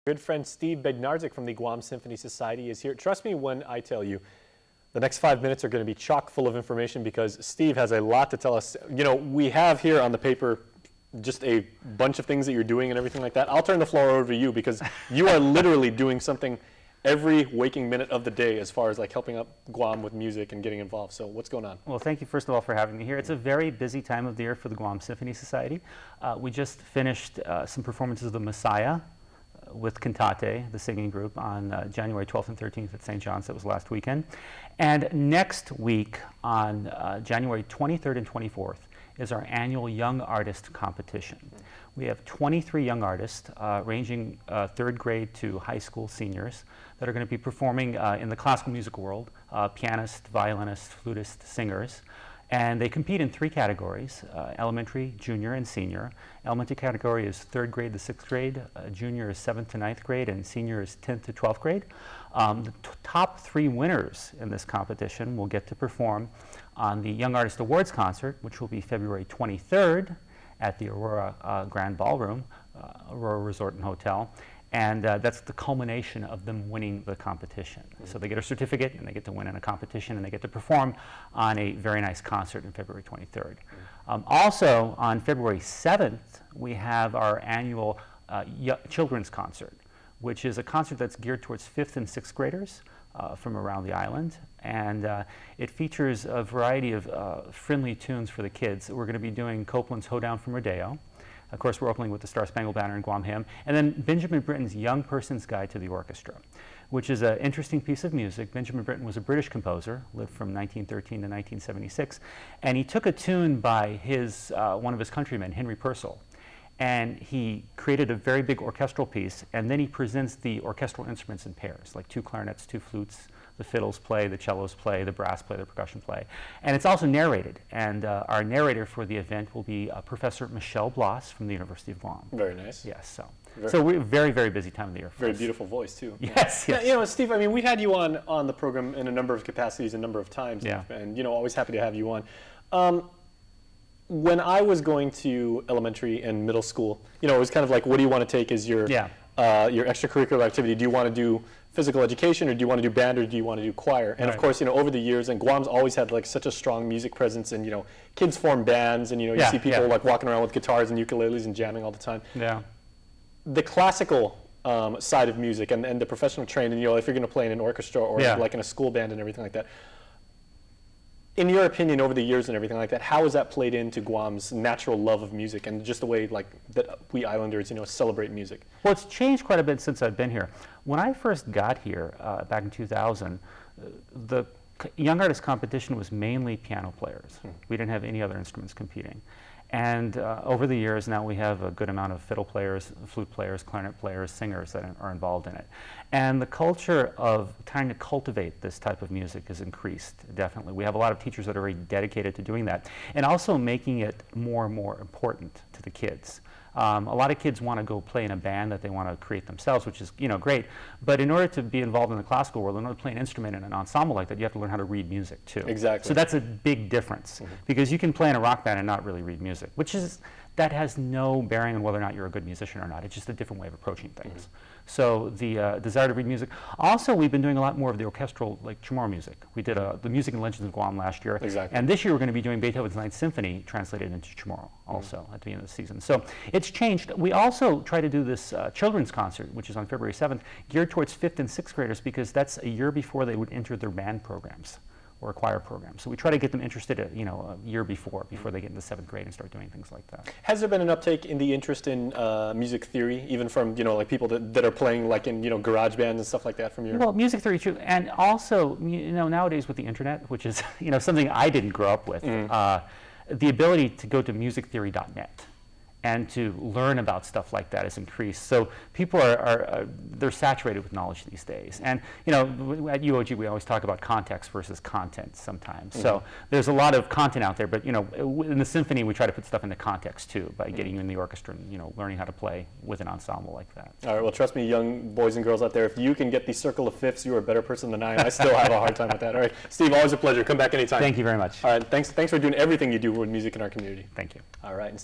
Good friend Steve Bednarzyk from the Guam Symphony Society is here. Trust me when I tell you, the next 5 minutes are going to be chock full of information because Steve has a lot to tell us. You know, we have here on the paper just a bunch of things that you're doing and everything like that. I'll turn the floor over to you because you are literally doing something every waking minute of the day as far as like helping up Guam with music and getting involved. So what's going on? Well, thank you first of all for having me here. It's a very busy time of the year for the Guam Symphony Society. We just finished some performances of the Messiah with Cantate, the singing group, on January 12th and 13th at St. John's. That was last weekend. And next week on January 23rd and 24th is our annual Young Artist Competition. We have 23 young artists ranging third grade to high school seniors that are going to be performing in the classical music world, pianists, violinists, flutists, singers. And they compete in 3 categories, elementary, junior, and senior. Elementary category is 3rd grade to 6th grade, junior is 7th to 9th grade, and senior is 10th to 12th grade. The top 3 winners in this competition will get to perform on the Young Artist Awards concert, which will be February 23rd at the Aurora Grand Ballroom, Aurora Resort and Hotel. And that's the culmination of them winning the competition. So they get a certificate and they get to win in a competition and they get to perform on a very nice concert on February 23rd. Also on February 7th, we have our annual children's concert, which is a concert that's geared towards 5th and 6th graders from around the island. And it features a variety of friendly tunes for the kids. We're going to be doing Copland's Hoedown from Rodeo. Of course, we're opening with the Star Spangled Banner and Guam Hymn. And then Benjamin Britten's Young Person's Guide to the Orchestra, which is an interesting piece of music. Benjamin Britten was a British composer, lived from 1913 to 1976. And he took a tune by his, one of his countrymen, Henry Purcell. And he created a very big orchestral piece. And then he presents the orchestral instruments in pairs, like 2 clarinets, 2 flutes. The fiddles play, the cellos play, the brass play, the percussion play. And it's also narrated. And our narrator for the event will be Professor Michelle Bloss from the University of Guam. Very nice. Yes, so we're very, very busy time of the year. Very beautiful voice, too. Yes, yes. You know, Steve, I mean, we had you on the program in a number of capacities, a number of times. Yeah. And, you know, always happy to have you on. When I was going to elementary and middle school, you know, it was kind of like, what do you want to take as your extracurricular activity? Do you want to do physical education, or do you want to do band, or do you want to do choir? And of course, you know, over the years, and Guam's always had like such a strong music presence, and you know, kids form bands, and you know, you see people like walking around with guitars and ukuleles and jamming all the time. Yeah. The classical side of music and the professional training, you know, if you're going to play in an orchestra or like in a school band and everything like that. In your opinion, over the years and everything like that, how has that played into Guam's natural love of music and just the way like that we islanders, you know, celebrate music? Well, it's changed quite a bit since I've been here. When I first got here back in 2000, the Young Artist competition was mainly piano players. We didn't have any other instruments competing. And over the years now we have a good amount of fiddle players, flute players, clarinet players, singers that are involved in it. And the culture of trying to cultivate this type of music has increased, definitely. We have a lot of teachers that are very dedicated to doing that, and also making it more and more important to the kids. A lot of kids want to go play in a band that they want to create themselves, which is, you know, great. But in order to be involved in the classical world, in order to play an instrument in an ensemble like that, you have to learn how to read music too. Exactly. So that's a big difference, because you can play in a rock band and not really read music, that has no bearing on whether or not you're a good musician or not. It's just a different way of approaching things. So the desire to read music. Also, we've been doing a lot more of the orchestral, like chamorro music. We did the Music and Legends of Guam last year. Exactly. And this year we're going to be doing Beethoven's Ninth Symphony translated into chamorro also at the end of the season. So it's changed. We also try to do this children's concert, which is on February 7th, geared towards 5th and 6th graders, because that's a year before they would enter their band programs or a choir program. So we try to get them interested, you know, a year before they get into 7th grade and start doing things like that. Has there been an uptake in the interest in music theory, even from, you know, like people that are playing like in, you know, garage bands and stuff like that from your? Well, music theory too, and also, you know, nowadays with the internet, which is, you know, something I didn't grow up with, the ability to go to musictheory.net and to learn about stuff like that has increased. So people they're saturated with knowledge these days. And you know, at UOG we always talk about context versus content sometimes. So there's a lot of content out there, but you know, in the symphony we try to put stuff into context too by getting you in the orchestra and, you know, learning how to play with an ensemble like that. All right, well, trust me, young boys and girls out there, if you can get the circle of fifths, you are a better person than I am. I still have a hard time with that. All right, Steve, always a pleasure. Come back anytime. Thank you very much. All right, thanks for doing everything you do with music in our community. Thank you. All right.